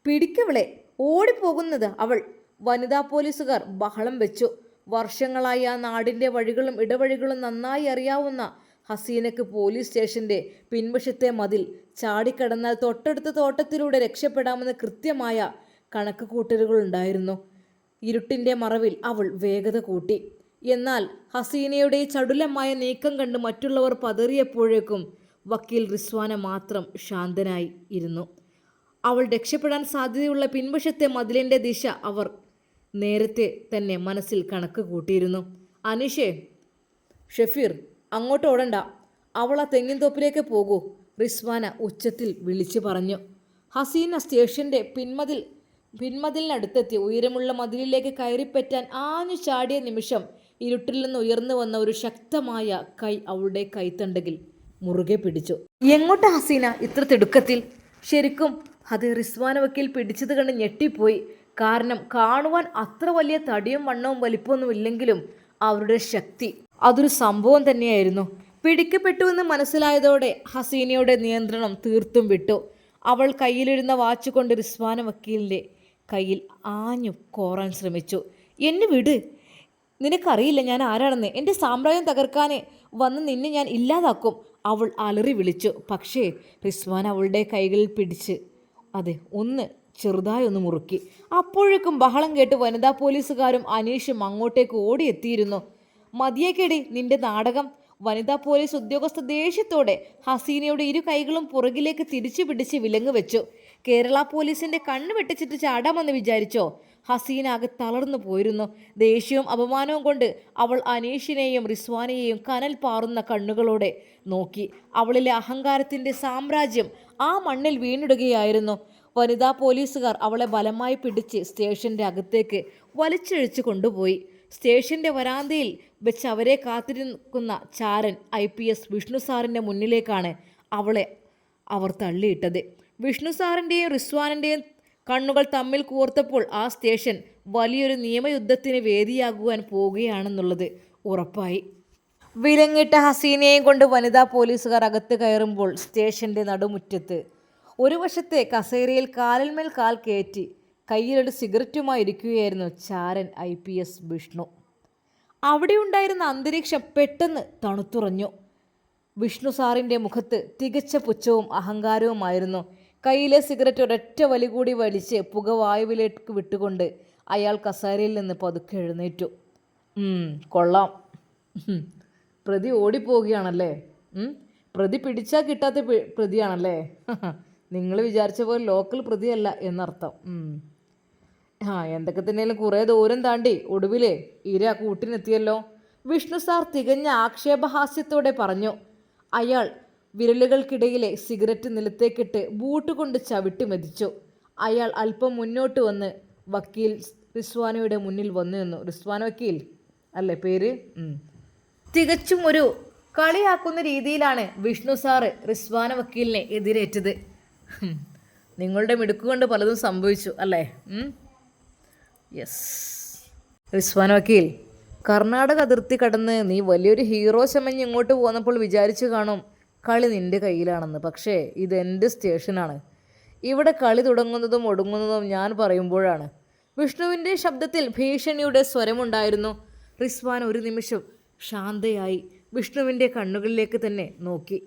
പിടിക്കവളെ! ഓടിപ്പോകുന്നത് അവൾ! വനിതാ പോലീസുകാർ ബഹളം വെച്ചു. വർഷങ്ങളായി ആ നാടിൻ്റെ വഴികളും ഇടവഴികളും നന്നായി അറിയാവുന്ന ഹസീനക്ക് പോലീസ് സ്റ്റേഷൻ്റെ പിൻവശത്തെ മതിൽ ചാടിക്കടന്നാൽ തൊട്ടടുത്ത തോട്ടത്തിലൂടെ രക്ഷപ്പെടാമെന്ന് കൃത്യമായ കണക്ക് കൂട്ടലുകളുണ്ടായിരുന്നു. ഇരുട്ടിൻ്റെ മറവിൽ അവൾ വേഗത കൂട്ടി. എന്നാൽ ഹസീനയുടെ ചടുലമായ നീക്കം കണ്ട് മറ്റുള്ളവർ പതറിയപ്പോഴേക്കും വക്കീൽ റിസ്വാന മാത്രം ശാന്തനായി ഇരുന്നു. അവൾ രക്ഷപ്പെടാൻ സാധ്യതയുള്ള പിൻവശത്തെ മതിലിൻ്റെ ദിശ അവർ നേരത്തെ തന്നെ മനസ്സിൽ കണക്ക് കൂട്ടിയിരുന്നു. അനീഷേ, ഷഫീർ, അങ്ങോട്ട് ഓടണ്ട, അവൾ ആ തെങ്ങിൻ തോപ്പിലേക്ക് പോകൂ, റിസ്വാന ഉച്ചത്തിൽ വിളിച്ചു പറഞ്ഞു. ഹസീന സ്റ്റേഷൻ്റെ പിന്മതിലിനടുത്തെത്തി ഉയരമുള്ള മതിലിലേക്ക് കയറിപ്പറ്റാൻ ആഞ്ഞു ചാടിയ നിമിഷം ഇരുട്ടിൽ നിന്ന് ഉയർന്നു വന്ന ഒരു ശക്തമായ കൈ അവളുടെ കൈത്തണ്ടകിൽ മുറുകെ പിടിച്ചു. എങ്ങോട്ടാ ഹസീന ഇത്ര തിടുക്കത്തിൽ? ശരിക്കും അത് റിസ്വാന വക്കീൽ പിടിച്ചത് കണ്ട് ഞെട്ടിപ്പോയി. കാരണം കാണുവാൻ അത്ര വലിയ തടിയും വണ്ണവും വലിപ്പമൊന്നും ഇല്ലെങ്കിലും അവരുടെ ശക്തി അതൊരു സംഭവം തന്നെയായിരുന്നു. പിടിക്കപ്പെട്ടുവെന്ന് മനസ്സിലായതോടെ ഹസീനയുടെ നിയന്ത്രണം തീർത്തും വിട്ടു. അവൾ കയ്യിലിരുന്ന വാച്ച് കൊണ്ട് റിസ്വാന വക്കീലിൻ്റെ കയ്യിൽ ആഞ്ഞു കോറാൻ ശ്രമിച്ചു. എന്നെ വിട്! നിനക്കറിയില്ല ഞാൻ ആരാണെന്ന്. എൻ്റെ സാമ്രാജ്യം തകർക്കാനെ വന്ന് നിന്നെ ഞാൻ ഇല്ലാതാക്കും, അവൾ അലറി വിളിച്ചു. പക്ഷേ റിസ്വാൻ അവളുടെ കൈകളിൽ പിടിച്ച് ഒന്ന് ചെറുതായി ഒന്ന് മുറുക്കി. അപ്പോഴേക്കും ബഹളം കേട്ട് വനിതാ പോലീസുകാരും അനീഷും അങ്ങോട്ടേക്ക് ഓടിയെത്തിയിരുന്നു. മതിയേക്കെടി നിന്റെ നാടകം! വനിതാ പോലീസ് ഉദ്യോഗസ്ഥ ദേഷ്യത്തോടെ ഹസീനയുടെ ഇരു കൈകളും പുറകിലേക്ക് തിരിച്ചു പിടിച്ച് വിലങ്ങ് വെച്ചു. കേരള പോലീസിൻ്റെ കണ്ണ് വെട്ടിച്ചിട്ട് ചാടാമെന്ന് വിചാരിച്ചോ? ഹസീന ആകെ തളർന്നു പോയിരുന്നു. ദേഷ്യവും അപമാനവും കൊണ്ട് അവൾ അനീഷിനെയും റിസ്വാനെയും കനൽ പാറുന്ന കണ്ണുകളോടെ നോക്കി. അവളിലെ അഹങ്കാരത്തിൻ്റെ സാമ്രാജ്യം ആ മണ്ണിൽ വീണിടുകയായിരുന്നു. വനിതാ പോലീസുകാർ അവളെ ബലമായി പിടിച്ച് സ്റ്റേഷൻ്റെ അകത്തേക്ക് വലിച്ചിഴച്ച് കൊണ്ടുപോയി. സ്റ്റേഷൻ്റെ വരാന്തയിൽ വെച്ച് അവരെ കാത്തിരിക്കുന്ന ചാരൻ IPS വിഷ്ണു സാറിൻ്റെ മുന്നിലേക്കാണ് അവളെ അവർ തള്ളിയിട്ടത്. വിഷ്ണു സാറിൻ്റെയും റിസ്വാനിൻ്റെയും കണ്ണുകൾ തമ്മിൽ കോർത്തപ്പോൾ ആ സ്റ്റേഷൻ വലിയൊരു നിയമയുദ്ധത്തിന് വേദിയാകുവാൻ പോവുകയാണെന്നുള്ളത് ഉറപ്പായി. വിലങ്ങിട്ട ഹസീനയെയും കൊണ്ട് വനിതാ പോലീസുകാർ അകത്ത് കയറുമ്പോൾ സ്റ്റേഷൻ്റെ നടുമുറ്റത്ത് ഒരു വശത്തെ കസേരയിൽ കാലിന്മേൽ കാൽ കയറ്റി കയ്യിലൊരു സിഗരറ്റുമായി ഇരിക്കുകയായിരുന്നു ചാരൻ IPS വിഷ്ണു. അവിടെ ഉണ്ടായിരുന്ന അന്തരീക്ഷം പെട്ടെന്ന് തണുത്തുറഞ്ഞു. വിഷ്ണു സാറിൻ്റെ മുഖത്ത് തികച്ച പുച്ഛവും അഹങ്കാരവുമായിരുന്നു. കയ്യിലെ സിഗരറ്റ് ഒരൊറ്റ വലി കൂടി വലിച്ച് പുകവായുവിലേക്ക് വിട്ടുകൊണ്ട് അയാൾ കസേരയിൽ നിന്ന് പതുക്കെ എഴുന്നേറ്റു. കൊള്ളാം, പ്രതി ഓടിപ്പോവുകയാണല്ലേ? പ്രതി പിടിച്ചാൽ കിട്ടാത്ത പ്രതിയാണല്ലേ? നിങ്ങൾ വിചാരിച്ച പോലെ ലോക്കൽ പ്രതിയല്ല എന്നർത്ഥം. എന്തൊക്കെ തന്നെയാലും കുറേ ദൂരം താണ്ടി ഒടുവിൽ ഇര കൂട്ടിനെത്തിയല്ലോ, വിഷ്ണു സാർ തികഞ്ഞ ആക്ഷേപഹാസ്യത്തോടെ പറഞ്ഞു. അയാൾ വിരലുകൾക്കിടയിലെ സിഗരറ്റ് നിലത്തേക്കിട്ട് ബൂട്ട് കൊണ്ട് ചവിട്ടി മെതിച്ചു. അയാൾ അല്പം മുന്നോട്ട് വന്ന് വക്കീൽ റിസ്വാനയുടെ മുന്നിൽ വന്നു നിന്നു. റിസ്വാന വക്കീൽ അല്ലേ പേര്? തികച്ചും ഒരു കളിയാക്കുന്ന രീതിയിലാണ് വിഷ്ണു സാറ് റിസ്വാന വക്കീലിനെ എതിരേറ്റത്. നിങ്ങളുടെ മിടുക്കുകൊണ്ട് പലതും സംഭവിച്ചു അല്ലേ? യെസ്. റിസ്വാന വക്കീൽ, കർണാടക അതിർത്തി കടന്ന് നീ വലിയൊരു ഹീറോ ചമഞ്ഞ് ഇങ്ങോട്ട് പോന്നപ്പോൾ വിചാരിച്ചു കാണും കളി നിൻ്റെ കയ്യിലാണെന്ന്. പക്ഷേ ഇതെൻ്റെ സ്റ്റേഷനാണ്. ഇവിടെ കളി തുടങ്ങുന്നതും ഒടുങ്ങുന്നതും ഞാൻ പറയുമ്പോഴാണ്. വിഷ്ണുവിൻ്റെ ശബ്ദത്തിൽ ഭീഷണിയുടെ സ്വരമുണ്ടായിരുന്നു. റിസ്വാൻ ഒരു നിമിഷം ശാന്തയായി വിഷ്ണുവിൻ്റെ കണ്ണുകളിലേക്ക് തന്നെ നോക്കി.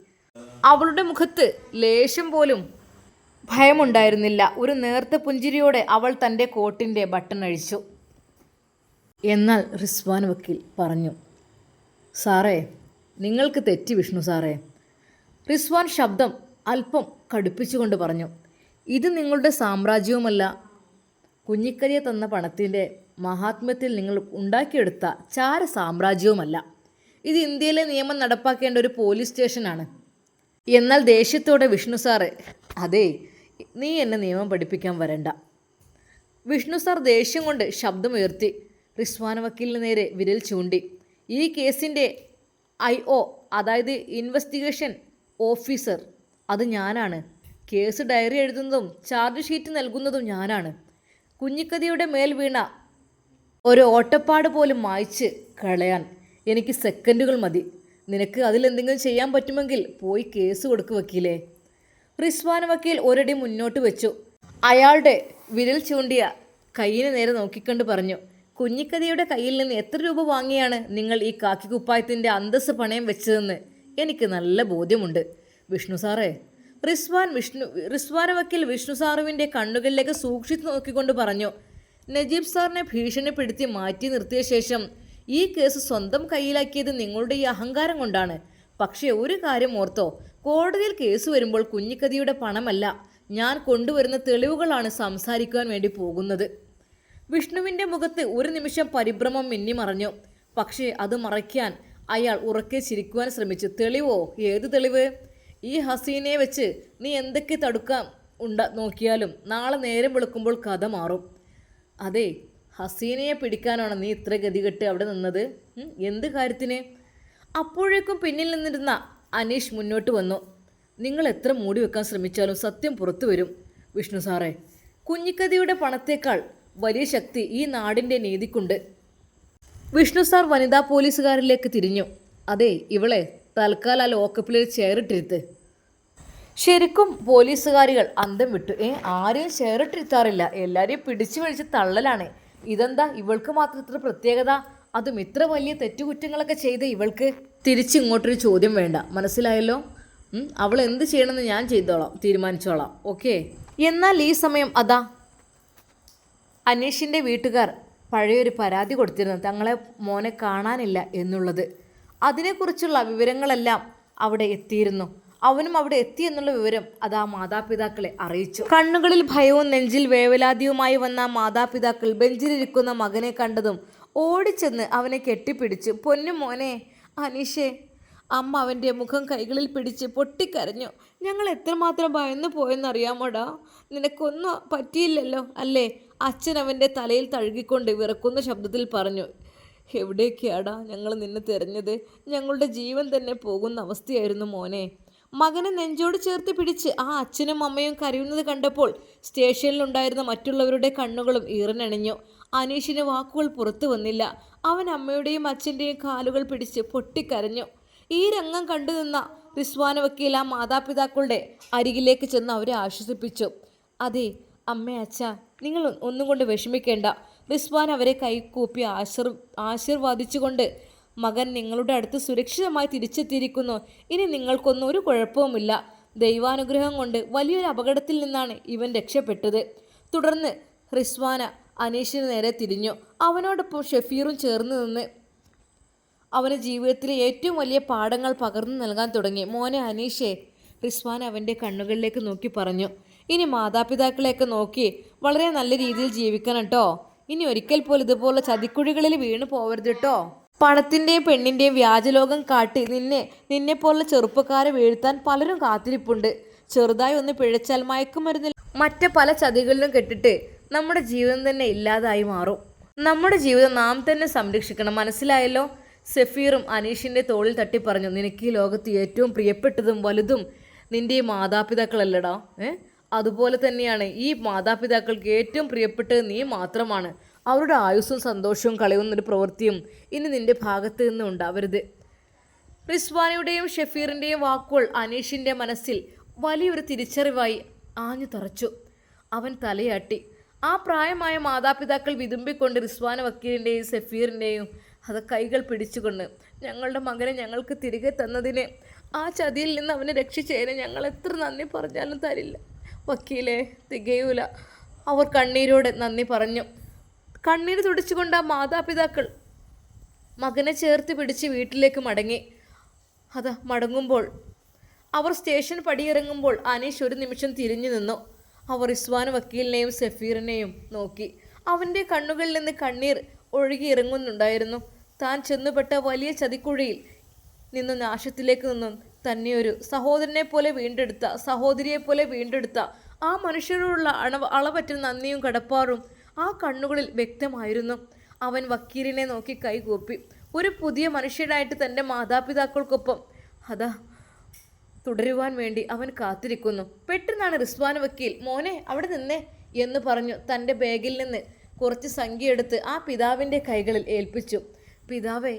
അവളുടെ മുഖത്ത് ലേശം പോലും ഭയമുണ്ടായിരുന്നില്ല. ഒരു നേർത്ത പുഞ്ചിരിയോടെ അവൾ തൻ്റെ കോട്ടിൻ്റെ ബട്ടൺ അഴിച്ചു. എന്നാൽ റിസ്വാൻ വക്കീൽ പറഞ്ഞു, സാറേ നിങ്ങൾക്ക് തെറ്റി വിഷ്ണു സാറേ. റിസ്വാൻ ശബ്ദം അല്പം കടുപ്പിച്ചുകൊണ്ട് പറഞ്ഞു, ഇത് നിങ്ങളുടെ സാമ്രാജ്യവുമല്ല, കുഞ്ഞിക്കരിയെ തന്ന പണത്തിൻ്റെ മഹാത്മ്യത്തിൽ നിങ്ങൾ ഉണ്ടാക്കിയെടുത്ത ചാര സാമ്രാജ്യവുമല്ല. ഇത് ഇന്ത്യയിലെ നിയമം നടപ്പാക്കേണ്ട ഒരു പോലീസ് സ്റ്റേഷനാണ്. എന്നാൽ ദേഷ്യത്തോടെ വിഷ്ണു സാറ്, അതേ നീ എന്നെ നിയമം പഠിപ്പിക്കാൻ വരണ്ട. വിഷ്ണു സാർ ദേഷ്യം കൊണ്ട് ശബ്ദമുയർത്തി റിസ്വാന വക്കീലിന് നേരെ വിരൽ ചൂണ്ടി. ഈ കേസിൻ്റെ IO, അതായത് ഇൻവെസ്റ്റിഗേഷൻ ഓഫീസർ, അത് ഞാനാണ്. കേസ് ഡയറി എഴുതുന്നതും ചാർജ് ഷീറ്റ് നൽകുന്നതും ഞാനാണ്. കുഞ്ഞിക്കതിയുടെ മേൽ വീണ ഒരു ഓട്ടപ്പാട് പോലും മായ്ച്ച് കളയാൻ എനിക്ക് സെക്കൻഡുകൾ മതി. നിനക്ക് അതിലെന്തെങ്കിലും ചെയ്യാൻ പറ്റുമെങ്കിൽ പോയി കേസ് കൊടുക്ക് വക്കീലേ. റിസ്വാന വക്കീൽ ഒരടി മുന്നോട്ട് വെച്ചു. അയാളുടെ വിരൽ ചൂണ്ടിയ കയ്യിന് നേരെ നോക്കിക്കൊണ്ട് പറഞ്ഞു, കുഞ്ഞിക്കതിയുടെ കയ്യിൽ നിന്ന് എത്ര രൂപ വാങ്ങിയാണ് നിങ്ങൾ ഈ കാക്കി കുപ്പായത്തിൻ്റെ അന്തസ്സ് പണയം വെച്ചതെന്ന് എനിക്ക് നല്ല ബോധ്യമുണ്ട് വിഷ്ണു സാറേ. റിസ്വാന വക്കീൽ വിഷ്ണു സാറുവിൻ്റെ കണ്ണുകളിലേക്ക് സൂക്ഷിച്ചു നോക്കിക്കൊണ്ട് പറഞ്ഞു, നജീബ് സാറിനെ ഭീഷണിപ്പെടുത്തി മാറ്റി നിർത്തിയ ശേഷം ഈ കേസ് സ്വന്തം കയ്യിലാക്കിയത് നിങ്ങളുടെ ഈ അഹങ്കാരം കൊണ്ടാണ്. പക്ഷേ ഒരു കാര്യം ഓർത്തോ, കോടതിയിൽ കേസ് വരുമ്പോൾ കുഞ്ഞിക്കതിയുടെ പണമല്ല, ഞാൻ കൊണ്ടുവരുന്ന തെളിവുകളാണ് സംസാരിക്കാൻ വേണ്ടി പോകുന്നത്. വിഷ്ണുവിൻ്റെ മുഖത്ത് ഒരു നിമിഷം പരിഭ്രമം മിന്നിമറഞ്ഞു. പക്ഷേ അത് മറയ്ക്കാൻ അയാൾ ഉറക്കെ ചിരിക്കുവാൻ ശ്രമിച്ചു. തെളിവോ? ഏത് തെളിവ്? ഈ ഹസീനയെ വെച്ച് നീ എന്തൊക്കെ തടുക്കാൻ നോക്കിയാലും നാളെ നേരം വെളുക്കുമ്പോൾ കഥ മാറും. അതെ, ഹസീനയെ പിടിക്കാനാണ് നീ ഇത്ര ഗതികെട്ട് അവിടെ നിന്നത്. എന്ത് കാര്യത്തിന്? അപ്പോഴേക്കും പിന്നിൽ നിന്നിരുന്ന അനീഷ് മുന്നോട്ട് വന്നു. നിങ്ങൾ എത്ര മൂടി വെക്കാൻ ശ്രമിച്ചാലും സത്യം പുറത്തു വരും വിഷ്ണു സാറേ. കുഞ്ഞിക്കതിയുടെ പണത്തേക്കാൾ വലിയ ശക്തി ഈ നാടിൻ്റെ നീതിക്കുണ്ട്. വിഷ്ണു സാർ വനിതാ പോലീസുകാരിലേക്ക് തിരിഞ്ഞു. അതെ, ഇവളെ തൽക്കാലം ആ ലോക്കപ്പിൽ ചെയറിട്ടിരുത്ത്. ശരിക്കും പോലീസുകാരികൾ അന്തം വിട്ടു. ആരെയും ചെയറിട്ടിരുത്താറില്ല, എല്ലാവരെയും പിടിച്ചു വലിച്ച് തള്ളലാണ്. ഇതെന്താ ഇവൾക്ക് മാത്രം ഇത്ര പ്രത്യേകത? അതും ഇത്ര വലിയ തെറ്റുകുറ്റങ്ങളൊക്കെ ചെയ്ത് ഇവൾക്ക് തിരിച്ചിങ്ങോട്ടൊരു ചോദ്യം വേണ്ട, മനസ്സിലായല്ലോ? അവൾ എന്ത് ചെയ്യണമെന്ന് ഞാൻ തീരുമാനിച്ചോളാം. ഓക്കെ. എന്നാൽ ഈ സമയം അതാ അനീഷിൻ്റെ വീട്ടുകാർ പഴയൊരു പരാതി കൊടുത്തിരുന്നു, തങ്ങളെ മോനെ കാണാനില്ല എന്നുള്ളത്. അതിനെക്കുറിച്ചുള്ള വിവരങ്ങളെല്ലാം അവിടെ എത്തിയിരുന്നു. അവനും അവിടെ എത്തി എന്നുള്ള വിവരം അതാ മാതാപിതാക്കളെ അറിയിച്ചു. കണ്ണുകളിൽ ഭയവും നെഞ്ചിൽ വേവലാതിയുമായി വന്ന മാതാപിതാക്കൾ ബെഞ്ചിലിരിക്കുന്ന മകനെ കണ്ടതും ഓടിച്ചെന്ന് അവനെ കെട്ടിപ്പിടിച്ചു. പൊന്നു മോനെ അനീഷേ. അമ്മ അവൻ്റെ മുഖം കൈകളിൽ പിടിച്ച് പൊട്ടിക്കരഞ്ഞു. ഞങ്ങൾ എത്രമാത്രം ഭയന്നു പോയെന്നറിയാമോടാ? നിനക്കൊന്നും പറ്റിയില്ലല്ലോ അല്ലേ? അച്ഛൻ അവൻ്റെ തലയിൽ തഴുകിക്കൊണ്ട് വിറക്കുന്ന ശബ്ദത്തിൽ പറഞ്ഞു. എവിടേക്കാടാ ഞങ്ങൾ നിന്നെ തിരഞ്ഞത്? ഞങ്ങളുടെ ജീവൻ തന്നെ പോകുന്ന അവസ്ഥയായിരുന്നു മോനെ. മകനെ നെഞ്ചോട് ചേർത്ത് പിടിച്ച് ആ അച്ഛനും അമ്മയും കരയുന്നത് കണ്ടപ്പോൾ സ്റ്റേഷനിലുണ്ടായിരുന്ന മറ്റുള്ളവരുടെ കണ്ണുകളും ഈറനണിഞ്ഞു. അനീഷിന് വാക്കുകൾ പുറത്തു വന്നില്ല. അവൻ അമ്മയുടെയും അച്ഛൻ്റെയും കാലുകൾ പിടിച്ച് പൊട്ടിക്കരഞ്ഞു. ഈ രംഗം കണ്ടു നിന്ന റിസ്വാന വക്കീൽ ആ മാതാപിതാക്കളുടെ അരികിലേക്ക് ചെന്ന് അവരെ ആശ്വസിപ്പിച്ചു. അതെ അമ്മ, അച്ഛ, നിങ്ങൾ ഒന്നും കൊണ്ട് വിഷമിക്കേണ്ട. റിസ്വാൻ അവരെ കൈകൂപ്പി ആശീർവാദിച്ചുകൊണ്ട്, മകൻ നിങ്ങളുടെ അടുത്ത് സുരക്ഷിതമായി തിരിച്ചെത്തിയിരിക്കുന്നു. ഇനി നിങ്ങൾക്കൊന്നും ഒരു കുഴപ്പവുമില്ല. ദൈവാനുഗ്രഹം കൊണ്ട് വലിയൊരു അപകടത്തിൽ നിന്നാണ് ഇവൻ രക്ഷപ്പെട്ടത്. തുടർന്ന് റിസ്വാന അനീഷിന് നേരെ തിരിഞ്ഞു. അവനോടൊപ്പം ഷഫീറും ചേർന്ന് നിന്ന് അവന് ജീവിതത്തിലെ ഏറ്റവും വലിയ പാഠങ്ങൾ പകർന്നു നൽകാൻ തുടങ്ങി. മോനെ അനീഷേ, റിസ്വാൻ അവൻ്റെ കണ്ണുകളിലേക്ക് നോക്കി പറഞ്ഞു. ഇനി മാതാപിതാക്കളെയൊക്കെ നോക്കി വളരെ നല്ല രീതിയിൽ ജീവിക്കണം കേട്ടോ. ഇനി ഒരിക്കൽ പോലും ഇതുപോലെ ചതിക്കുഴികളിൽ വീണു പോവരുത് കേട്ടോ. പണത്തിൻ്റെയും പെണ്ണിൻ്റെയും വ്യാജലോകം കാട്ടി നിന്നെപ്പോലുള്ള ചെറുപ്പക്കാരെ വീഴ്ത്താൻ പലരും കാത്തിരിപ്പുണ്ട്. ചെറുതായി ഒന്ന് പിഴച്ചാൽ മയക്കുമരുന്നിൽ മറ്റ് പല ചതികളിലും കെട്ടിട്ട് നമ്മുടെ ജീവിതം തന്നെ ഇല്ലാതായി മാറും. നമ്മുടെ ജീവിതം നാം തന്നെ സംരക്ഷിക്കണം, മനസ്സിലായല്ലോ? സഫീറും അനീഷിൻ്റെ തോളിൽ തട്ടി പറഞ്ഞു. നിനക്ക് ഈ ലോകത്ത് ഏറ്റവും പ്രിയപ്പെട്ടതും വലുതും നിൻ്റെ ഈ മാതാപിതാക്കളല്ലടാ. അതുപോലെ തന്നെയാണ് ഈ മാതാപിതാക്കൾക്ക് ഏറ്റവും പ്രിയപ്പെട്ടത് നീ മാത്രമാണ്. അവരുടെ ആയുസ്സും സന്തോഷവും കളയുന്നൊരു പ്രവൃത്തിയും ഇനി നിന്റെ ഭാഗത്ത് നിന്ന് ഉണ്ടാവരുത്. റിസ്വാനയുടെയും ഷഫീറിൻ്റെയും വാക്കുകൾ അനീഷിൻ്റെ മനസ്സിൽ വലിയൊരു തിരിച്ചറിവായി ആഞ്ഞു തറച്ചു. അവൻ തലയാട്ടി. ആ പ്രായമായ മാതാപിതാക്കൾ വിതുമ്പിക്കൊണ്ട് റിസ്വാന വക്കീലിൻ്റെയും സഫീറിൻ്റെയും കൈകൾ പിടിച്ചുകൊണ്ട്, ഞങ്ങളുടെ മകനെ ഞങ്ങൾക്ക് തിരികെ തന്നതിന്, ആ ചതിയിൽ നിന്ന് അവനെ രക്ഷിച്ചതിന് ഞങ്ങൾ എത്ര നന്ദി പറഞ്ഞാലും തരില്ല വക്കീലെ, തികയൂല. അവർ കണ്ണീരോടെ നന്ദി പറഞ്ഞു. കണ്ണീര് തുടിച്ചുകൊണ്ട് ആ മാതാപിതാക്കൾ മകനെ ചേർത്ത് പിടിച്ച് വീട്ടിലേക്ക് മടങ്ങി. മടങ്ങുമ്പോൾ അവർ സ്റ്റേഷൻ പടിയിറങ്ങുമ്പോൾ അനീഷ് ഒരു നിമിഷം തിരിഞ്ഞു നിന്നു. അവർ റിസ്വാൻ വക്കീലിനെയും സഫീറിനെയും നോക്കി. അവൻ്റെ കണ്ണുകളിൽ നിന്ന് കണ്ണീർ ഒഴുകി ഇറങ്ങുന്നുണ്ടായിരുന്നു. താൻ ചെന്നുപെട്ട വലിയ ചതിക്കുഴിയിൽ നിന്നും നാശത്തിലേക്ക് നിന്നും തന്നെ ഒരു സഹോദരനെ പോലെ വീണ്ടെടുത്ത, സഹോദരിയെ പോലെ വീണ്ടെടുത്ത ആ മനുഷ്യരോടുള്ള അളവറ്റ നന്ദിയും കടപ്പാടും ആ കണ്ണുകളിൽ വ്യക്തമായിരുന്നു. അവൻ വക്കീലിനെ നോക്കി കൈകൂപ്പി. ഒരു പുതിയ മനുഷ്യനായിട്ട് തൻ്റെ മാതാപിതാക്കൾക്കൊപ്പം തുടരുവാൻ വേണ്ടി അവൻ കാത്തിരിക്കുന്നു. പെട്ടെന്നാണ് റിസ്വാൻ വക്കീൽ മോനെ അവിടെ നിന്നേ എന്ന് പറഞ്ഞു തൻ്റെ ബാഗിൽ നിന്ന് കുറച്ച് സംഖ്യ എടുത്ത് ആ പിതാവിൻ്റെ കൈകളിൽ ഏൽപ്പിച്ചു. പിതാവേ,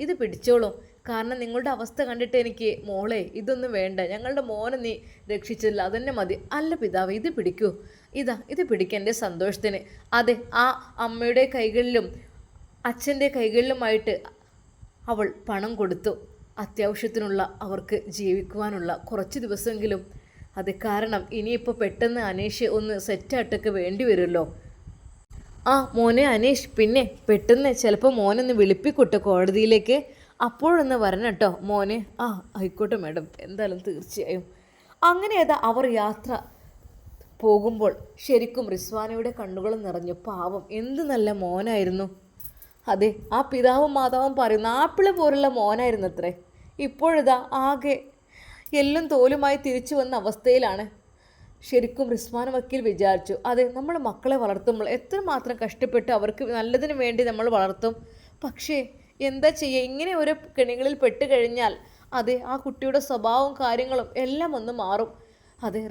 ഇത് പിടിച്ചോളൂ. കാരണം നിങ്ങളുടെ അവസ്ഥ കണ്ടിട്ട് എനിക്ക് മോളെ ഇതൊന്നും വേണ്ട, ഞങ്ങളുടെ മോനെ നീ രക്ഷിച്ചില്ല, അതന്നെ മതി. അല്ല പിതാവ്, ഇത് പിടിക്കൂ, ഇത് പിടിക്കെൻ്റെ സന്തോഷത്തിന്. അതെ, ആ അമ്മയുടെ കൈകളിലും അച്ഛൻ്റെ കൈകളിലുമായിട്ട് അവൾ പണം കൊടുത്തു. അത്യാവശ്യത്തിനുള്ള അവർക്ക് ജീവിക്കുവാനുള്ള കുറച്ച് ദിവസമെങ്കിലും. അത് കാരണം ഇനിയിപ്പോൾ പെട്ടെന്ന് അനീഷ് ഒന്ന് സെറ്റായിട്ടൊക്കെ വേണ്ടി വരുമല്ലോ. മോനെ അനീഷ്, പിന്നെ പെട്ടെന്ന് ചിലപ്പോൾ മോനൊന്ന് വിളിപ്പിക്കൊട്ടെ കോടതിയിലേക്ക്, അപ്പോഴൊന്ന് വരണം കേട്ടോ മോനെ. ആയിക്കോട്ടെ മാഡം, എന്തായാലും തീർച്ചയായും. അങ്ങനെ അവർ യാത്ര പോകുമ്പോൾ ശരിക്കും റിസ്വാനയുടെ കണ്ണുകൾ നിറഞ്ഞു. പാവം, എന്ത് നല്ല മോനായിരുന്നു. അതെ, ആ പിതാവും മാതാവും പറയുന്ന ആപ്പിള് പോലുള്ള മോനായിരുന്നു അത്രേ. ആകെ എല്ലും തോലുമായി തിരിച്ചു വന്ന അവസ്ഥയിലാണ്. ശരിക്കും റിസ്വാൻ വക്കീൽ വിചാരിച്ചു, അതെ, നമ്മൾ മക്കളെ വളർത്തുമ്പോൾ എത്രമാത്രം കഷ്ടപ്പെട്ട് അവർക്ക് നല്ലതിന് വേണ്ടി നമ്മൾ വളർത്തും. പക്ഷേ എന്താ ചെയ്യുക, ഇങ്ങനെ ഒരു കെണികളിൽ പെട്ട് കഴിഞ്ഞാൽ ആ കുട്ടിയുടെ സ്വഭാവവും കാര്യങ്ങളും എല്ലാം ഒന്ന് മാറും.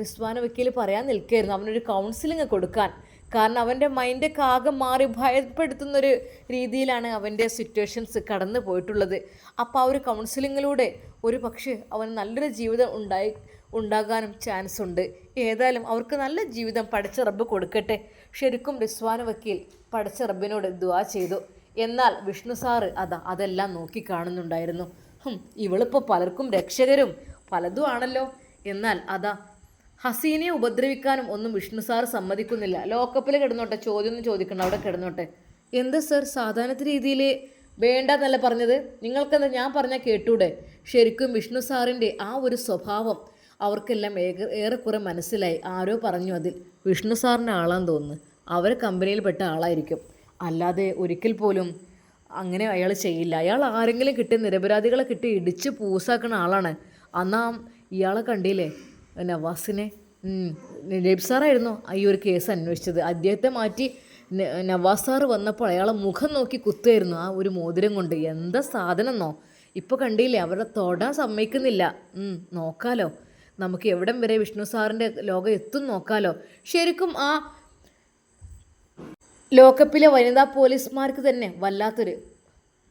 റിസ്വാൻ വക്കീൽ പറയാൻ നിൽക്കുകയായിരുന്നു അവനൊരു കൗൺസിലിംഗ് കൊടുക്കാൻ. കാരണം അവൻ്റെ മൈൻഡൊക്കെ ആകെ മാറി ഭയപ്പെടുത്തുന്നൊരു രീതിയിലാണ് അവൻ്റെ സിറ്റുവേഷൻസ് കടന്നു പോയിട്ടുള്ളത്. അപ്പോൾ ആ ഒരു കൗൺസിലിങ്ങിലൂടെ ഒരു പക്ഷേ അവന് നല്ലൊരു ജീവിതം ഉണ്ടാകാനും ചാൻസ് ഉണ്ട്. ഏതായാലും അവർക്ക് നല്ല ജീവിതം പടച്ച റബ്ബ് കൊടുക്കട്ടെ. ശരിക്കും റിസ്വാൻ വക്കീൽ പടച്ച റബ്ബിനോട് ദുആ ചെയ്തു. എന്നാൽ വിഷ്ണു സാറ് അതെല്ലാം നോക്കി കാണുന്നുണ്ടായിരുന്നു. ഇവളിപ്പോൾ പലർക്കും രക്ഷകരും പലതും ആണല്ലോ. എന്നാൽ ഹസീനയെ ഉപദ്രവിക്കാനും ഒന്നും വിഷ്ണു സാർ സമ്മതിക്കുന്നില്ല. ലോക്കപ്പിൽ കിടന്നോട്ടെ, ചോദ്യമൊന്നും ചോദിക്കണം, അവിടെ കിടന്നോട്ടെ. എന്താ സർ, സാധാരണ രീതിയിൽ വേണ്ടെന്നല്ല പറഞ്ഞത്? നിങ്ങൾക്കെന്താ ഞാൻ പറഞ്ഞാൽ കേട്ടൂടെ? ശരിക്കും വിഷ്ണു സാറിൻ്റെ ആ ഒരു സ്വഭാവം അവർക്കെല്ലാം ഏറെക്കുറെ മനസ്സിലായി. ആരോ പറഞ്ഞു അതിൽ വിഷ്ണു സാറിൻ്റെ ആളാന്ന് തോന്നുന്നു. അവർ കമ്പനിയിൽപ്പെട്ട ആളായിരിക്കും, അല്ലാതെ ഒരിക്കൽ പോലും അങ്ങനെ അയാൾ ചെയ്യില്ല. അയാൾ ആരെങ്കിലും കിട്ടി നിരപരാധികളെ കിട്ടി ഇടിച്ച് പൂസാക്കുന്ന ആളാണ്. ഇയാളെ കണ്ടില്ലേ, നവാസിനെ? നജീബ് സാറായിരുന്നു ഈ ഒരു കേസ് അന്വേഷിച്ചത്. അദ്ദേഹത്തെ മാറ്റി നവാസ് സാറ് വന്നപ്പോൾ അയാളെ മുഖം നോക്കി കുത്തുമായിരുന്നു ആ ഒരു മോതിരം കൊണ്ട്. എന്താ സാധനമെന്നോ? ഇപ്പോൾ കണ്ടില്ലേ, അവരെ തൊടാൻ സമ്മതിക്കുന്നില്ല. നോക്കാലോ, നമുക്ക് എവിടം വരെ വിഷ്ണു സാറിൻ്റെ ലോകം എത്തും നോക്കാലോ. ശരിക്കും ആ ലോക്കപ്പിലെ വനിതാ പോലീസുമാർക്ക് തന്നെ വല്ലാത്തൊരു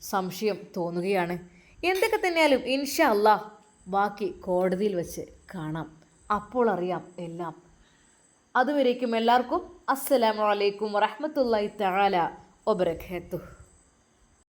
സംശയം തോന്നുകയാണ്. എന്തൊക്കെ തന്നെയാലും ഇൻഷാ അല്ലാഹ് ബാക്കി കോടതിയിൽ വെച്ച് കാണാം. അപ്പോൾ അറിയാം എല്ലാം. അതുവരേക്കും എല്ലാവർക്കും അസ്സലാമു അലൈക്കും വറഹ്മത്തുള്ളാഹി തആല വബറകാതുഹു.